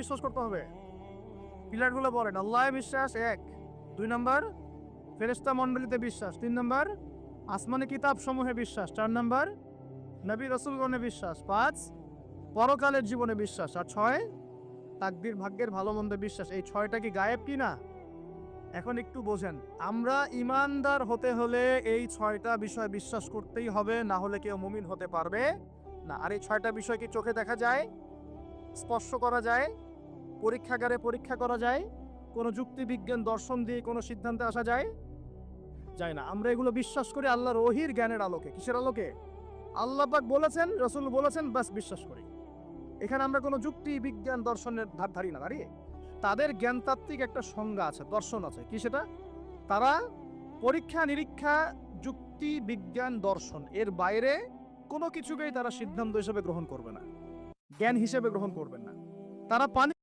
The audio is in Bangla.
বিশ্বাস করতে হবে? পিলারগুলো বলেন। আল্লাহ বিশ্বাস 1, 2 নম্বর ফেরেশতা মণ্ডলীতে বিশ্বাস, 3 নম্বর আসমানি কিতাব সমূহে বিশ্বাস, 4 নম্বর নবী রাসূলগণে বিশ্বাস, 5 পরকালের জীবনে বিশ্বাস, আর 6 তাকদীর ভাগ্যের ভালো মন্দে বিশ্বাস। এই 6টা কি গায়েব কি না? এখন একটু বোঝেন, আমরা ঈমানদার হতে হলে এই 6টা বিষয় বিশ্বাস করতেই হবে, না হলে কেউ মুমিন হতে পারবে না। আর এই 6টা বিষয় কি চোখে দেখা যায়, স্পর্শ করা যায়, পরীক্ষাগারে পরীক্ষা করা যায়, কোনো যুক্তি বিজ্ঞান দর্শন দিয়ে কোনো সিদ্ধান্তে আসা যায়? যায় না। আমরা এগুলো বিশ্বাস করি আল্লাহর ওহীর জ্ঞানের আলোকে। কিসের আলোকে? আল্লাহ পাক বলেছেন, রাসূল বলেছেন, বাস বিশ্বাস করি। এখানে আমরা কোনো যুক্তি বিজ্ঞান দর্শনের ধার ধারি না, দাঁড়িয়ে তাদের জ্ঞানতাত্ত্বিক একটা সংজ্ঞা আছে, দর্শন আছে। কি সেটা? তারা পরীক্ষা নিরীক্ষা, যুক্তি বিজ্ঞান দর্শন এর বাইরে কোনো কিছুকেই তারা সিদ্ধান্ত হিসেবে গ্রহণ করবে না, জ্ঞান হিসেবে গ্রহণ করবেন না। তারা পানি